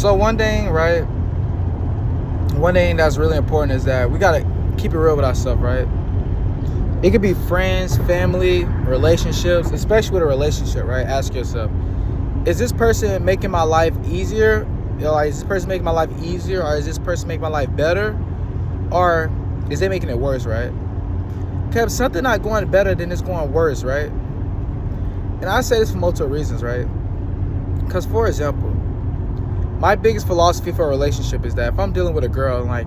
So one thing, right? One thing that's really important is that we gotta keep it real with ourselves, right? It could be friends, family, relationships, especially with a relationship, right? Ask yourself, is this person making my life easier? Like, is this person making my life easier, or is this person making my life better? Or is they making it worse, right? Because if something not going better, then it's going worse, right? And I say this for multiple reasons, right? Because, for example, my biggest philosophy for a relationship is that if I'm dealing with a girl and, like,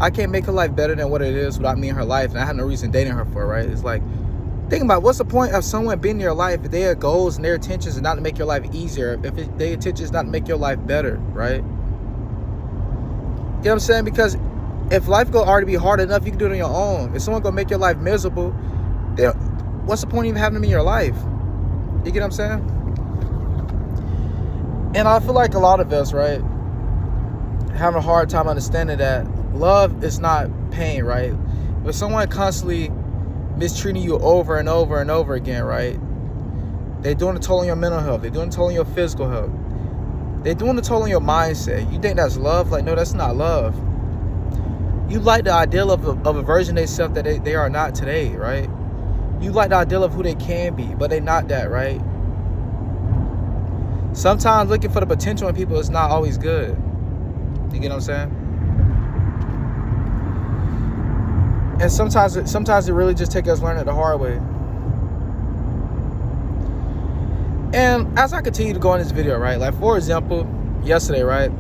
I can't make her life better than what it is without me in her life, and I have no reason dating her for, right? It's like, think about what's the point of someone being in your life if their goals and their intentions are not to make your life easier, if their intentions is not to make your life better, right? You know what I'm saying? Because if life go already be hard enough, you can do it on your own. If someone gonna make your life miserable, then what's the point of even having them in your life? You get what I'm saying? And I feel like a lot of us, right, having a hard time understanding that love is not pain, right? If someone constantly mistreating you over and over and over again, right, they're doing a toll on your mental health, they're doing a toll on your physical health, they're doing a toll on your mindset. You think that's love? Like, no, that's not love. You like the ideal of a version of themselves that they are not today, right? You like the ideal of who they can be, but they're not that, right? Sometimes looking for the potential in people is not always good. You get what I'm saying? And sometimes it really just takes us learning it the hard way. And as I continue to go in this video, right, like, for example, yesterday, right,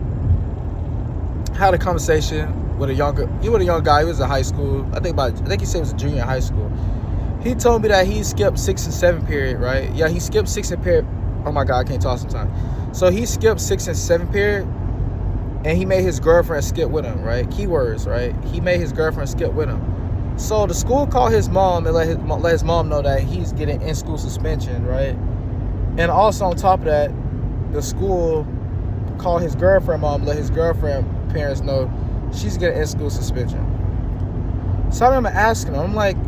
I had a conversation with a young guy. He was in high school. I think he said he was a junior in high school. He told me that he skipped 6th and 7th period, right? Yeah, he skipped 6th and period. Oh my God, I can't talk sometimes. So he skipped 6th and 7th period, and he made his girlfriend skip with him, right? Keywords, right? He made his girlfriend skip with him. So the school called his mom and let his mom know that he's getting in-school suspension, right? And also on top of that, the school called his girlfriend mom, let his girlfriend parents know she's getting in-school suspension. So I remember asking him, I'm like,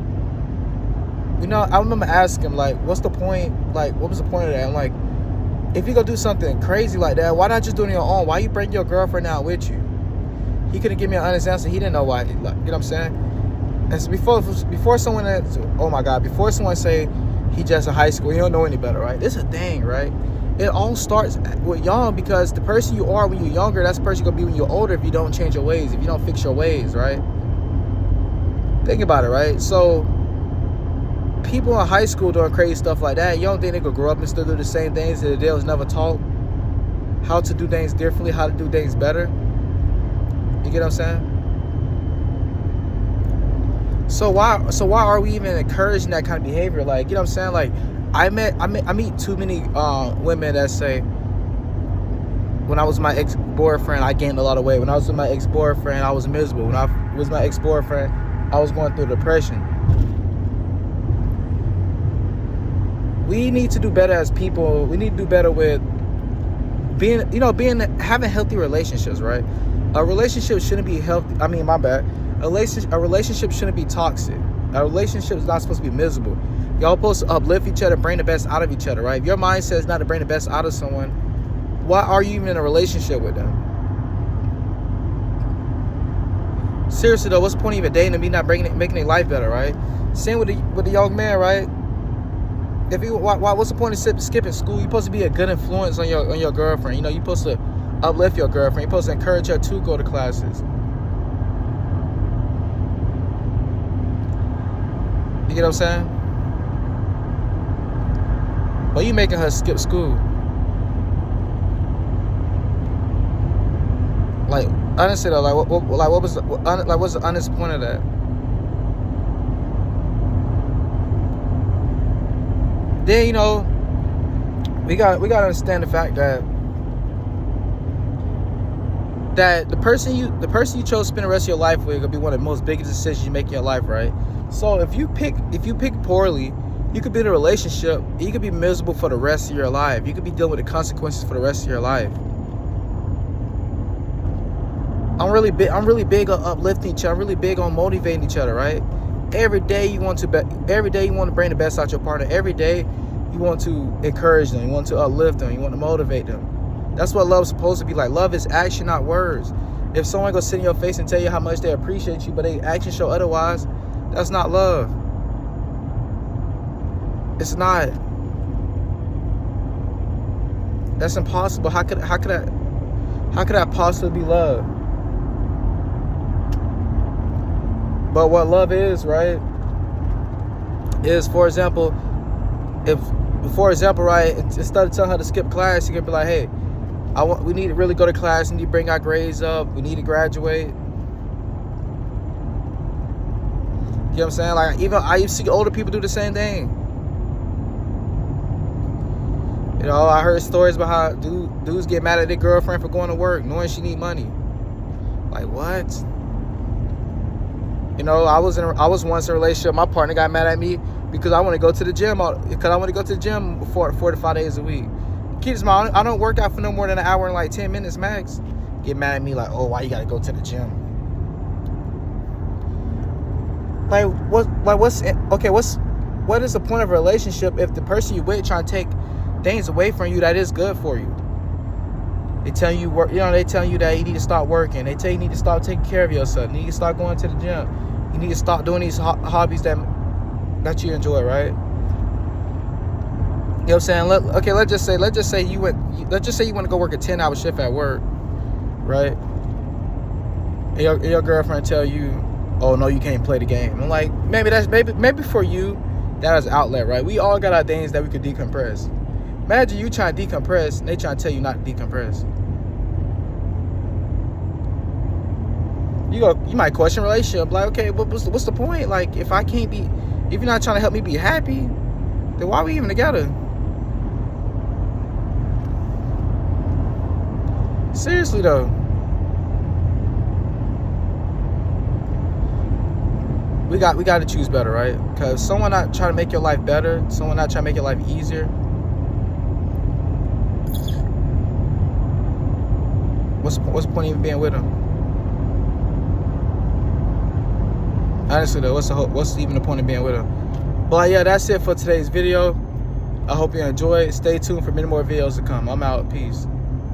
I remember asking him, like, what's the point? Like, what was the point of that? I'm like, if you go do something crazy like that, why not just do it on your own? Why you bring your girlfriend out with you? He couldn't give me an honest answer. He didn't know why. Like, you know what I'm saying? And so before someone say he just in high school, he don't know any better, right? This is a thing, right? It all starts with young, because the person you are when you're younger, that's the person you're gonna be when you're older if you don't change your ways, if you don't fix your ways, right? Think about it, right? So people in high school doing crazy stuff like that, you don't think they could grow up and still do the same things that they was never taught how to do things differently, how to do things better? You get what I'm saying? So why are we even encouraging that kind of behavior? Like, you know what I'm saying? Like, I meet too many women that say, when I was my ex-boyfriend, I gained a lot of weight. When I was with my ex-boyfriend, I was miserable. When I was my ex-boyfriend, I was going through depression. We need to do better as people. We need to do better with having healthy relationships, right? A relationship shouldn't be healthy. A relationship shouldn't be toxic. A relationship is not supposed to be miserable. Y'all supposed to uplift each other, bring the best out of each other, right? If your mindset is not to bring the best out of someone, why are you even in a relationship with them? Seriously though, what's the point of even dating them? You're not making their life better, right? Same with the young man, right? What's the point of skipping school? You're supposed to be a good influence on your girlfriend. You're supposed to uplift your girlfriend. You're supposed to encourage her to go to classes. You get what I'm saying? But you making her skip school. Like, honestly though, what's the honest point of that? Then we got to understand the fact that the person you chose to spend the rest of your life with is gonna be one of the most biggest decisions you make in your life, right? So if you pick poorly, you could be in a relationship, you could be miserable for the rest of your life. You could be dealing with the consequences for the rest of your life. I'm really big on uplifting each other. I'm really big on motivating each other, right? Every day you want to bring the best out your partner. Every day you want to encourage them. You want to uplift them. You want to motivate them. That's what love's supposed to be like. Love is action, not words. If someone goes sit in your face and tell you how much they appreciate you, but they actions show otherwise, that's not love. It's not. That's impossible. How could that possibly be love? But what love is, right, is, for example, right, instead of telling her to skip class, you can be like, hey, we need to really go to class. We need to bring our grades up. We need to graduate. You know what I'm saying? Like, even I used to see older people do the same thing. You know, I heard stories about how dudes get mad at their girlfriend for going to work, knowing she need money. Like, what? You know, I was once in a relationship. My partner got mad at me because I want to go to the gym. 4 to 5 days a week. Kids, I don't work out for no more than an hour and like 10 minutes max. Get mad at me like, oh, why you gotta go to the gym? What is the point of a relationship if the person you with trying to take things away from you that is good for you? They tell you they tell you that you need to stop working. They tell you need to stop taking care of yourself. You need to start going to the gym. You need to stop doing these hobbies that you enjoy, right? You know what I'm saying? Let's just say you want to go work a 10-hour shift at work, right? And your girlfriend tell you, oh no, you can't play the game. I'm like, maybe for you that is an outlet, right? We all got our things that we could decompress. Imagine you trying to decompress and they trying to tell you not to decompress. You might question relationship, like, okay, what's the point? Like, if you're not trying to help me be happy, then why are we even together? Seriously though. We got to choose better, right? Because someone not trying to make your life better, someone not trying to make your life easier. What's the point of even being with them? Honestly though, what's even the point of being with them? But yeah, that's it for today's video. I hope you enjoy it. Stay tuned for many more videos to come. I'm out. Peace.